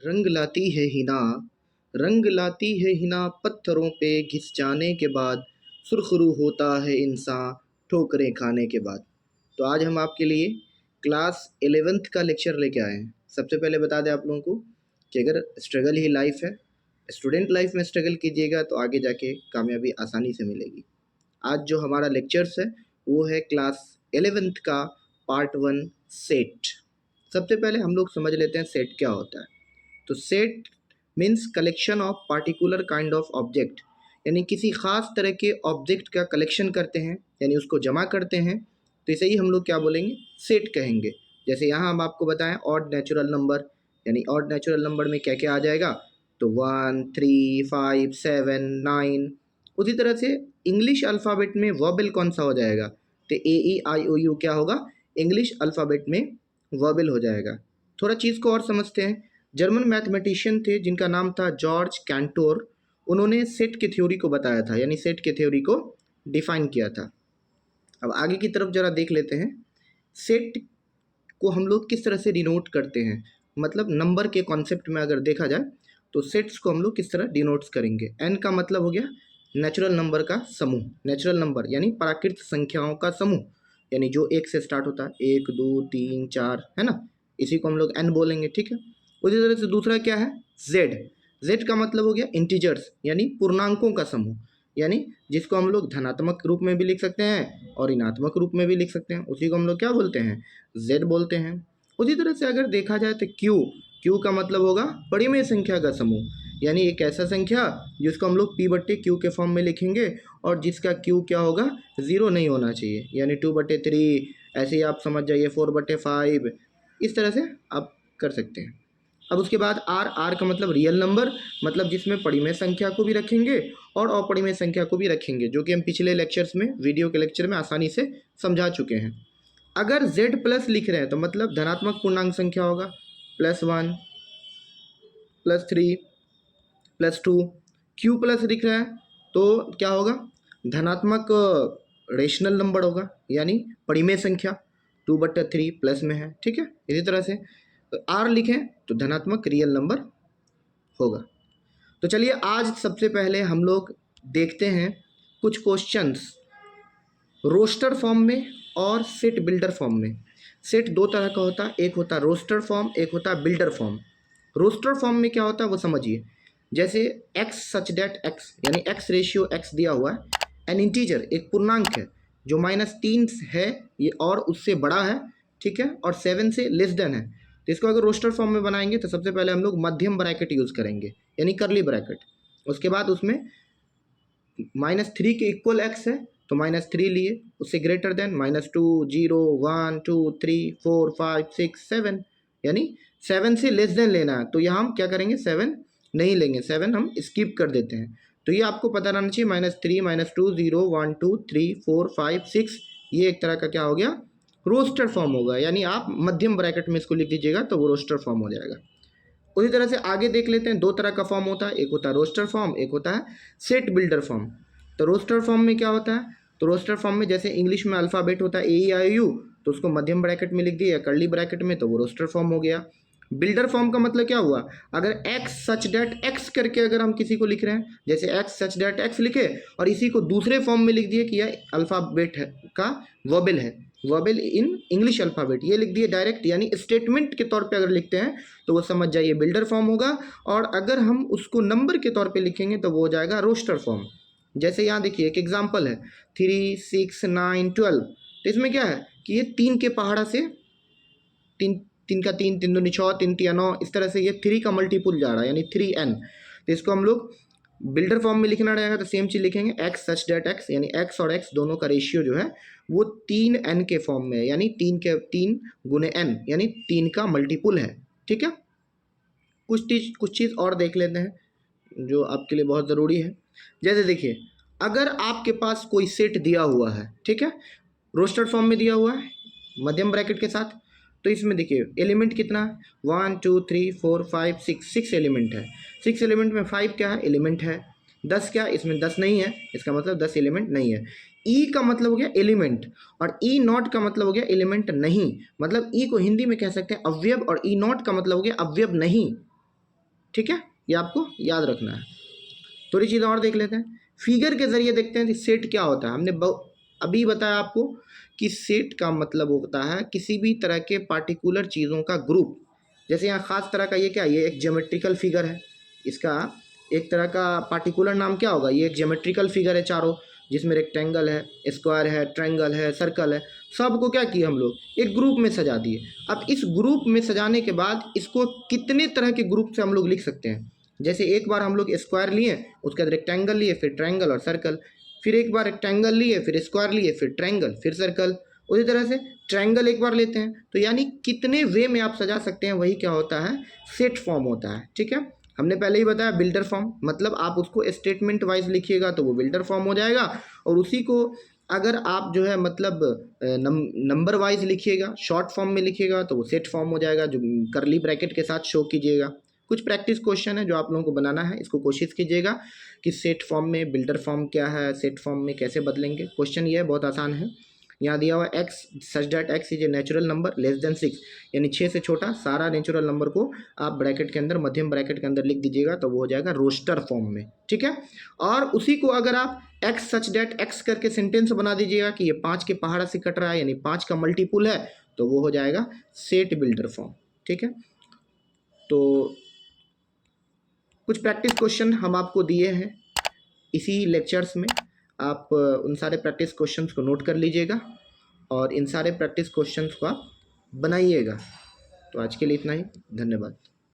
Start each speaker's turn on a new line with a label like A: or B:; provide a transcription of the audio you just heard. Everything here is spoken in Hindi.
A: रंग लाती है हिना, रंग लाती है हिना पत्थरों पे घिस जाने के बाद, सुरखरू होता है इंसान ठोकरें खाने के बाद। तो आज हम आपके लिए क्लास 11th का लेक्चर लेके आए हैं। सबसे पहले बता दें आप लोगों को कि अगर स्ट्रगल ही लाइफ है, स्टूडेंट लाइफ में स्ट्रगल कीजिएगा तो आगे जाके कामयाबी आसानी से मिलेगी। आज जो हमारा लेक्चर्स है वो है क्लास 11th का पार्ट 1 सेट। सबसे पहले हम लोग समझ लेते हैं सेट क्या होता है। तो set means collection of particular kind of object, यानी किसी खास तरह के ऑब्जेक्ट का कलेक्शन करते हैं, यानी उसको जमा करते हैं। तो इसे ही हम लोग क्या बोलेंगे, सेट कहेंगे। जैसे यहाँ हम आपको बताएं ऑड नेचुरल नंबर, यानी ऑड नेचुरल नंबर में क्या क्या आ जाएगा, तो 1 3 5 7 9। उसी तरह से इंग्लिश अल्फ़ाबेट में वर्बल कौन सा हो जाएगा, तो AEIOU क्या होगा, इंग्लिश अल्फ़ाबेट में वर्बल हो जाएगा। थोड़ा चीज़ को और समझते हैं। जर्मन मैथमेटिशियन थे जिनका नाम था जॉर्ज कैंटोर। उन्होंने सेट की थ्योरी को बताया था, यानी सेट की थ्योरी को डिफाइन किया था। अब आगे की तरफ जरा देख लेते हैं, सेट को हम लोग किस तरह से डिनोट करते हैं। मतलब नंबर के कॉन्सेप्ट में अगर देखा जाए तो सेट्स को हम लोग किस तरह डिनोट्स करेंगे। एन का मतलब हो गया नेचुरल नंबर का समूह, नेचुरल नंबर यानी प्राकृत संख्याओं का समूह, यानी जो एक से स्टार्ट होता है, 1 2 3 4, है ना, इसी को हम लोग एन बोलेंगे, ठीक है। उसी तरह से दूसरा क्या है, जेड। जेड का मतलब हो गया इंटीजर्स, यानी पूर्णांकों का समूह, यानी जिसको हम लोग धनात्मक रूप में भी लिख सकते हैं और ऋणात्मक रूप में भी लिख सकते हैं, उसी को हम लोग क्या बोलते हैं, जेड बोलते हैं। उसी तरह से अगर देखा जाए तो क्यू, क्यू का मतलब होगा परिमेय संख्या का समूह, यानी एक ऐसा संख्या जिसको हम लोग p/q के फॉर्म में लिखेंगे और जिसका q क्या होगा, 0 नहीं होना चाहिए, यानी 2/3, ऐसे ही आप समझ जाइए 4/5, इस तरह से आप कर सकते हैं। अब उसके बाद आर, आर का मतलब रियल नंबर, मतलब जिसमें परिमेय संख्या को भी रखेंगे और अपरिमेय संख्या को भी रखेंगे, जो कि हम पिछले लेक्चर्स में, वीडियो के लेक्चर में आसानी से समझा चुके हैं। अगर z प्लस लिख रहे हैं तो मतलब धनात्मक पूर्णांक संख्या होगा, +1 +3 +2। q प्लस लिख रहे हैं तो क्या होगा, धनात्मक रेशनल नंबर होगा, यानी परिमेय संख्या, 2/3 प्लस में है, ठीक है। इसी तरह से r लिखें तो धनात्मक रियल नंबर होगा। तो चलिए आज सबसे पहले हम लोग देखते हैं कुछ क्वेश्चंस रोस्टर फॉर्म में और सेट बिल्डर फॉर्म में। सेट दो तरह का होता है, एक होता है रोस्टर फॉर्म, एक होता है बिल्डर फॉर्म। रोस्टर फॉर्म में क्या होता है वो समझिए। जैसे x सच दैट x, यानी x रेशियो x दिया हुआ है, एन इंटीजर एक पूर्णांक है जो -3 है ये और उससे बड़ा है, ठीक है, और 7 से लेस देन है। तो इसको अगर रोस्टर फॉर्म में बनाएंगे तो सबसे पहले हम लोग मध्यम ब्रैकेट यूज़ करेंगे, यानी करली ब्रैकेट। उसके बाद उसमें -3 के इक्वल x है तो -3 लिए, उससे ग्रेटर देन -2 0 1 2 3 4 5 6 7, यानी 7 से लेस देन लेना है। तो यहाँ हम क्या करेंगे, 7 नहीं लेंगे, 7 हम स्किप कर देते हैं। तो ये आपको पता रहना चाहिए, -3 -2 0 1 2 3 4 5 6, ये एक तरह का क्या हो गया, रोस्टर फॉर्म होगा, यानी आप मध्यम ब्रैकेट में इसको लिख दीजिएगा तो वो रोस्टर फॉर्म हो जाएगा। उसी तरह से आगे देख लेते हैं, दो तरह का फॉर्म होता है, एक होता है रोस्टर फॉर्म, एक होता है सेट बिल्डर फॉर्म। तो रोस्टर फॉर्म में क्या होता है, तो रोस्टर फॉर्म में जैसे इंग्लिश में अल्फ़ाबेट होता है AEIOU, तो उसको मध्यम ब्रैकेट में लिख दिया, करली ब्रैकेट में, तो वो रोस्टर फॉर्म हो गया। बिल्डर फॉर्म का मतलब क्या हुआ, अगर x सच डेट x करके अगर हम किसी को लिख रहे हैं, जैसे x सच डेट x लिखे और इसी को दूसरे फॉर्म में लिख दिए कि यह अल्फ़ाबेट है का वर्बल है, वर्बल इन इंग्लिश अल्फ़ाबेट, ये लिख दिए डायरेक्ट, यानी स्टेटमेंट के तौर पे अगर लिखते हैं तो वो समझ जाइए बिल्डर फॉर्म होगा। और अगर हम उसको नंबर के तौर पे लिखेंगे तो वो हो जाएगा रोस्टर फॉर्म। जैसे यहाँ देखिए एक एग्जांपल है 3 6 9 12, तो इसमें क्या है कि ये 3 के पहाड़ा से 3 3 का 3 3 दूनी 6 3 3 9, इस तरह से ये 3 का मल्टीपुल जा रहा है, यानी 3n। तो इसको हम लोग बिल्डर फॉर्म में लिखना रहेगा तो सेम चीज़ लिखेंगे, x सच डेट x, यानी x और x दोनों का रेशियो जो है वो 3n के फॉर्म में है, यानी 3 के 3 गुने n, यानी 3 का मल्टीपुल है, ठीक है। कुछ चीज़ और देख लेते हैं जो आपके लिए बहुत ज़रूरी है। जैसे देखिए, अगर आपके पास कोई सेट दिया हुआ है, ठीक है, रोस्टर फॉर्म में दिया हुआ है मध्यम ब्रैकेट के साथ, तो इसमें देखिए एलिमेंट कितना है, 1 2 3 4 5 6, 6 एलिमेंट है। 6 एलिमेंट में 5 क्या है, एलिमेंट है। 10 क्या, इसमें 10 नहीं है, इसका मतलब 10 एलिमेंट नहीं है। ई का मतलब हो गया एलिमेंट, और ई नॉट का मतलब हो गया एलिमेंट नहीं। मतलब ई को हिंदी में कह सकते हैं अवयव, और ई नॉट का मतलब हो गया अवयव नहीं। ठीक है, ये आपको याद रखना है। थोड़ी चीज़ें और देख लेते हैं, फिगर के जरिए देखते हैं कि सेट क्या होता है। हमने अभी बताया आपको कि सेट का मतलब होता है किसी भी तरह के पार्टिकुलर चीज़ों का ग्रुप। जैसे यहाँ खास तरह का ये क्या, ये एक ज्योमेट्रिकल फिगर है, इसका एक तरह का पार्टिकुलर नाम क्या होगा, ये एक ज्योमेट्रिकल फिगर है चारों, जिसमें रेक्टेंगल है, स्क्वायर है, ट्रायंगल है, सर्कल है, सबको क्या किया हम लोग एक ग्रुप में सजा दिए। अब इस ग्रुप में सजाने के बाद इसको कितने तरह के ग्रुप से हम लोग लिख सकते हैं। जैसे एक बार हम लोग स्क्वायर लिए, उसके बाद रेक्टेंगल लिए, फिर ट्रायंगल और सर्कल, फिर एक बार रेक्टेंगल लिए, फिर स्क्वायर लिए, फिर ट्रायंगल, फिर सर्कल। उसी तरह से ट्रायंगल एक बार लेते हैं, तो यानी कितने वे में आप सजा सकते हैं, वही क्या होता है, सेट फॉर्म होता है। ठीक है, हमने पहले ही बताया बिल्डर फॉर्म, मतलब आप उसको स्टेटमेंट वाइज लिखिएगा तो वो बिल्डर फॉर्म हो जाएगा, और उसी को अगर आप जो है मतलब नंबर वाइज लिखिएगा, शॉर्ट फॉर्म में लिखिएगा तो वो सेट फॉर्म हो जाएगा, जो करली ब्रैकेट के साथ शो कीजिएगा। कुछ प्रैक्टिस क्वेश्चन है जो आप लोगों को बनाना है, इसको कोशिश कीजिएगा कि सेट फॉर्म में बिल्डर फॉर्म क्या है, सेट फॉर्म में कैसे बदलेंगे। क्वेश्चन ये है, बहुत आसान है। यहाँ दिया हुआ x such that x is a natural number less than 6, यानी 6 से छोटा सारा नेचुरल नंबर को आप ब्रैकेट के अंदर, मध्यम ब्रैकेट के अंदर लिख दीजिएगा तो वो हो जाएगा रोस्टर फॉर्म में। ठीक है, और उसी को अगर आप एक्स सच डैट एक्स करके सेंटेंस बना दीजिएगा कि ये 5 के पहाड़ा से कट रहा है, यानी 5 का मल्टीपुल है, तो वो हो जाएगा सेट बिल्डर फॉर्म। ठीक है, तो कुछ प्रैक्टिस क्वेश्चन हम आपको दिए हैं इसी लेक्चर्स में, आप उन सारे प्रैक्टिस क्वेश्चंस को नोट कर लीजिएगा और इन सारे प्रैक्टिस क्वेश्चंस को आप बनाइएगा। तो आज के लिए इतना ही, धन्यवाद।